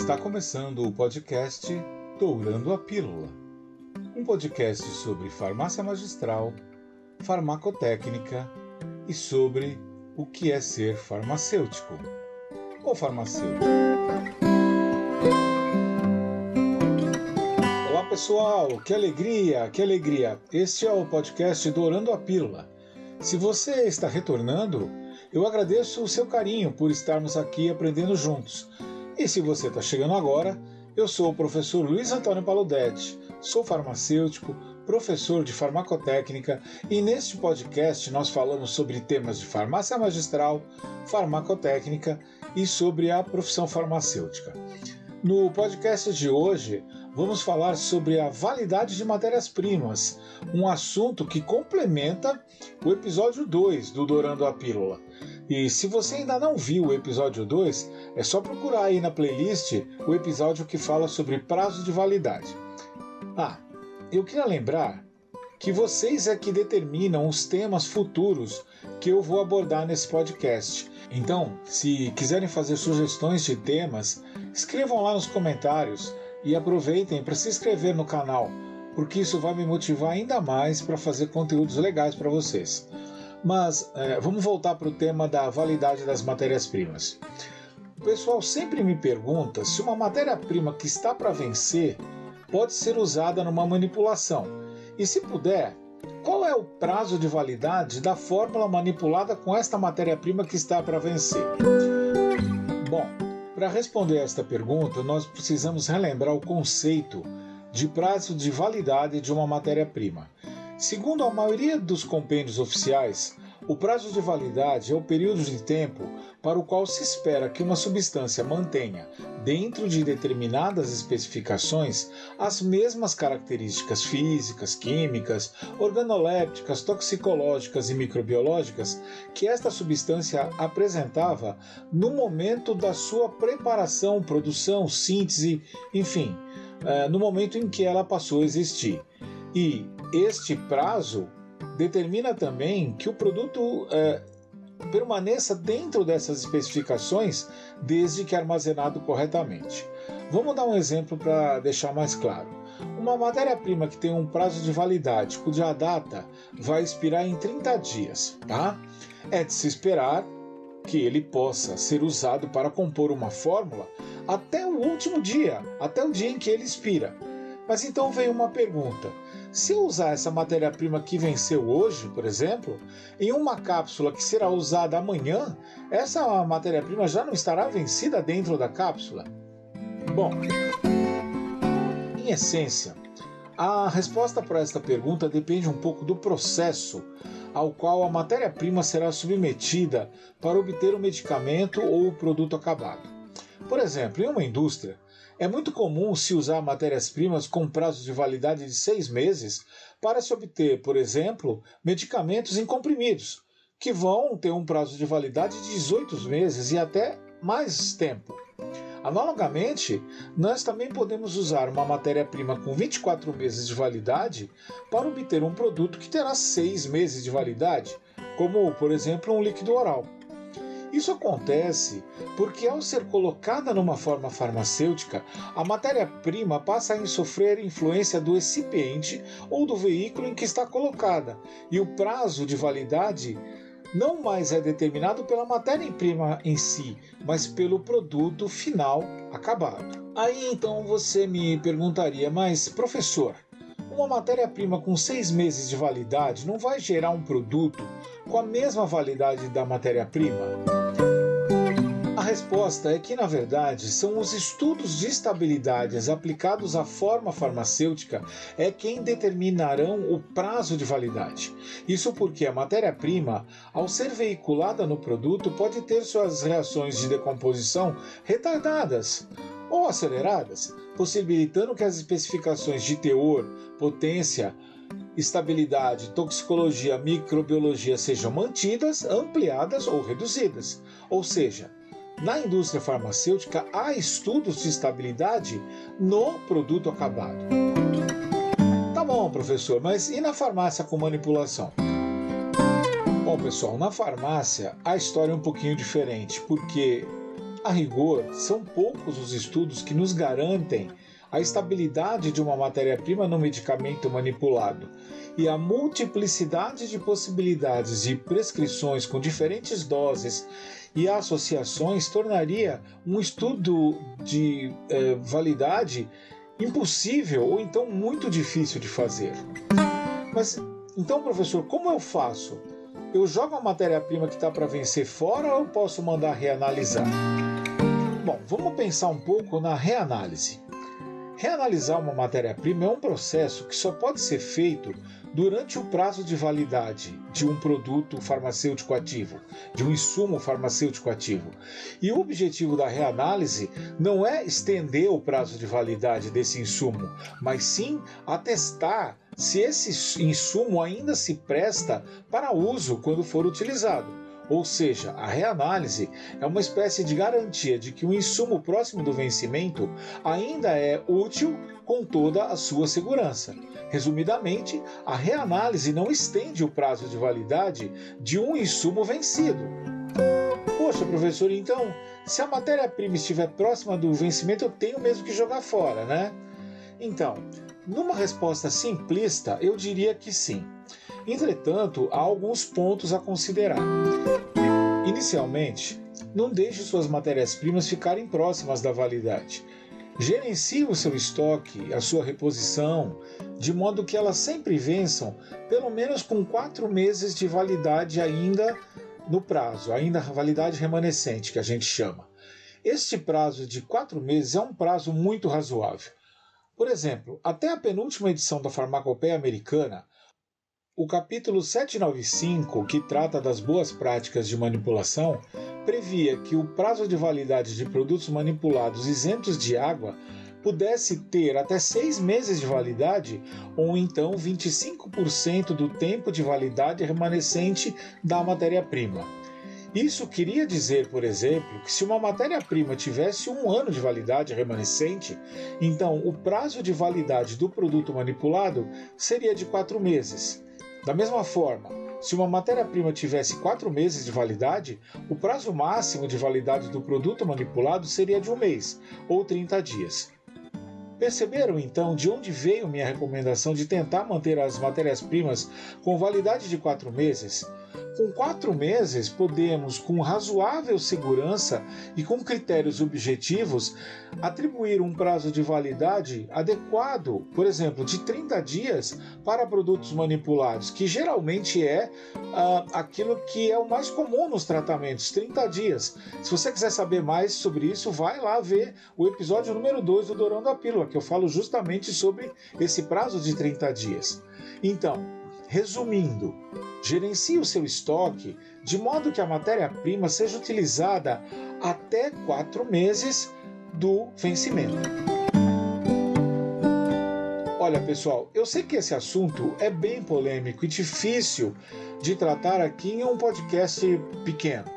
Está começando o podcast Dourando a Pílula, um podcast sobre farmácia magistral, farmacotécnica e sobre o que é ser farmacêutico ou farmacêutico. Olá pessoal, que alegria, que alegria! Este é o podcast Dourando a Pílula. Se você está retornando, eu agradeço o seu carinho por estarmos aqui aprendendo juntos. E se você está chegando agora, eu sou o professor Luiz Antônio Paludetti, sou farmacêutico, professor de farmacotécnica e neste podcast nós falamos sobre temas de farmácia magistral, farmacotécnica e sobre a profissão farmacêutica. No podcast de hoje, vamos falar sobre a validade de matérias-primas, um assunto que complementa o episódio 2 do Dourando a Pílula. E se você ainda não viu o episódio 2, é só procurar aí na playlist o episódio que fala sobre prazo de validade. Eu queria lembrar que vocês é que determinam os temas futuros que eu vou abordar nesse podcast. Então, se quiserem fazer sugestões de temas, escrevam lá nos comentários e aproveitem para se inscrever no canal, porque isso vai me motivar ainda mais para fazer conteúdos legais para vocês. Mas vamos voltar para o tema da validade das matérias-primas. O pessoal sempre me pergunta se uma matéria-prima que está para vencer pode ser usada numa manipulação. E se puder, qual é o prazo de validade da fórmula manipulada com esta matéria-prima que está para vencer? Bom, para responder a esta pergunta, nós precisamos relembrar o conceito de prazo de validade de uma matéria-prima. Segundo a maioria dos compêndios oficiais, o prazo de validade é o período de tempo para o qual se espera que uma substância mantenha, dentro de determinadas especificações, as mesmas características físicas, químicas, organolépticas, toxicológicas e microbiológicas que esta substância apresentava no momento da sua preparação, produção, síntese, enfim, no momento em que ela passou a existir. E este prazo determina também que o produto permaneça dentro dessas especificações desde que armazenado corretamente. Vamos dar um exemplo para deixar mais claro. Uma matéria-prima que tem um prazo de validade cuja data vai expirar em 30 dias, tá? É de se esperar que ele possa ser usado para compor uma fórmula até o último dia, até o dia em que ele expira. Mas então vem uma pergunta. Se eu usar essa matéria-prima que venceu hoje, por exemplo, em uma cápsula que será usada amanhã, essa matéria-prima já não estará vencida dentro da cápsula? Bom, em essência, a resposta para esta pergunta depende um pouco do processo ao qual a matéria-prima será submetida para obter o medicamento ou o produto acabado. Por exemplo, em uma indústria, é muito comum se usar matérias-primas com prazo de validade de 6 meses para se obter, por exemplo, medicamentos em comprimidos, que vão ter um prazo de validade de 18 meses e até mais tempo. Analogamente, nós também podemos usar uma matéria-prima com 24 meses de validade para obter um produto que terá 6 meses de validade, como, por exemplo, um líquido oral. Isso acontece porque, ao ser colocada numa forma farmacêutica, a matéria-prima passa a sofrer influência do recipiente ou do veículo em que está colocada, e o prazo de validade não mais é determinado pela matéria-prima em si, mas pelo produto final acabado. Aí então você me perguntaria, mas professor, uma matéria-prima com 6 meses de validade não vai gerar um produto com a mesma validade da matéria-prima? A resposta é que, na verdade, são os estudos de estabilidade aplicados à forma farmacêutica quem determinarão o prazo de validade. Isso porque a matéria-prima, ao ser veiculada no produto, pode ter suas reações de decomposição retardadas ou aceleradas, possibilitando que as especificações de teor, potência, estabilidade, toxicologia, microbiologia sejam mantidas, ampliadas ou reduzidas. Ou seja, na indústria farmacêutica há estudos de estabilidade no produto acabado. Tá bom, professor, mas e na farmácia com manipulação? Bom, pessoal, na farmácia a história é um pouquinho diferente, porque A rigor, são poucos os estudos que nos garantem a estabilidade de uma matéria-prima no medicamento manipulado, e a multiplicidade de possibilidades de prescrições com diferentes doses e associações tornaria um estudo de validade impossível ou então muito difícil de fazer. Mas então, professor, como eu faço? Eu jogo a matéria-prima que está para vencer fora ou eu posso mandar reanalisar? Bom, vamos pensar um pouco na reanálise. Reanalisar uma matéria-prima é um processo que só pode ser feito durante o prazo de validade de um produto farmacêutico ativo, de um insumo farmacêutico ativo. E o objetivo da reanálise não é estender o prazo de validade desse insumo, mas sim atestar se esse insumo ainda se presta para uso quando for utilizado. Ou seja, a reanálise é uma espécie de garantia de que o insumo próximo do vencimento ainda é útil com toda a sua segurança. Resumidamente, a reanálise não estende o prazo de validade de um insumo vencido. Poxa, professor, então, se a matéria-prima estiver próxima do vencimento, eu tenho mesmo que jogar fora, né? Então, numa resposta simplista, eu diria que sim. Entretanto, há alguns pontos a considerar. Inicialmente, não deixe suas matérias-primas ficarem próximas da validade. Gerencie o seu estoque, a sua reposição, de modo que elas sempre vençam, pelo menos com 4 meses de validade ainda no prazo, ainda a validade remanescente, que a gente chama. Este prazo de 4 meses é um prazo muito razoável. Por exemplo, até a penúltima edição da Farmacopeia Americana, o capítulo 795, que trata das boas práticas de manipulação, previa que o prazo de validade de produtos manipulados isentos de água pudesse ter até 6 meses de validade ou então 25% do tempo de validade remanescente da matéria-prima. Isso queria dizer, por exemplo, que se uma matéria-prima tivesse 1 ano de validade remanescente, então o prazo de validade do produto manipulado seria de 4 meses. Da mesma forma, se uma matéria-prima tivesse 4 meses de validade, o prazo máximo de validade do produto manipulado seria de 1 mês, ou 30 dias. Perceberam então de onde veio minha recomendação de tentar manter as matérias-primas com validade de 4 meses? Com 4 meses, podemos, com razoável segurança e com critérios objetivos, atribuir um prazo de validade adequado, por exemplo, de 30 dias para produtos manipulados, que geralmente é aquilo que é o mais comum nos tratamentos, 30 dias. Se você quiser saber mais sobre isso, vai lá ver o episódio número 2 do Dourando a Pílula, que eu falo justamente sobre esse prazo de 30 dias. Então, resumindo, gerencie o seu estoque de modo que a matéria-prima seja utilizada até 4 meses do vencimento. Olha, pessoal, eu sei que esse assunto é bem polêmico e difícil de tratar aqui em um podcast pequeno.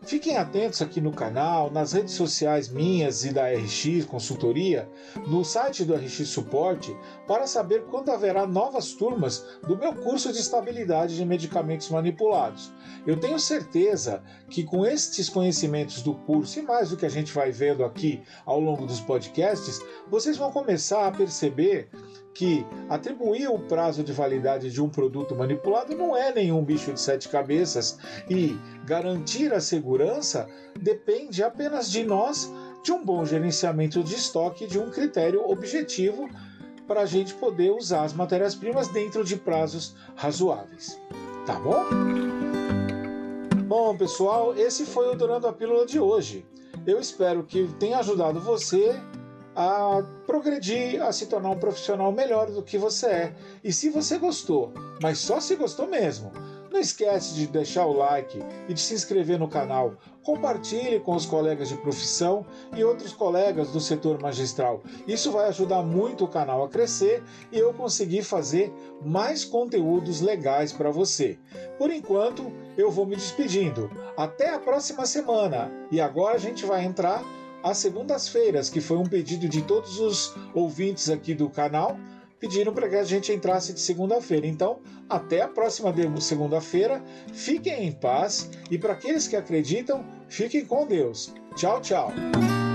Fiquem atentos aqui no canal, nas redes sociais minhas e da RX Consultoria, no site do RX Suporte, para saber quando haverá novas turmas do meu curso de estabilidade de medicamentos manipulados. Eu tenho certeza que com estes conhecimentos do curso e mais do que a gente vai vendo aqui ao longo dos podcasts, vocês vão começar a perceber que atribuir o prazo de validade de um produto manipulado não é nenhum bicho de 7 cabeças e garantir a segurança depende apenas de nós, de um bom gerenciamento de estoque e de um critério objetivo para a gente poder usar as matérias-primas dentro de prazos razoáveis. Tá bom? Bom, pessoal, esse foi o Dourando a Pílula de hoje. Eu espero que tenha ajudado você a progredir, a se tornar um profissional melhor do que você é. E se você gostou, mas só se gostou mesmo, não esquece de deixar o like e de se inscrever no canal. Compartilhe com os colegas de profissão e outros colegas do setor magistral. Isso vai ajudar muito o canal a crescer e eu conseguir fazer mais conteúdos legais para você. Por enquanto, eu vou me despedindo. Até a próxima semana. E agora a gente vai entrar às segundas-feiras, que foi um pedido de todos os ouvintes aqui do canal, pediram para que a gente entrasse de segunda-feira. Então, até a próxima segunda-feira, fiquem em paz e para aqueles que acreditam, fiquem com Deus. Tchau, tchau!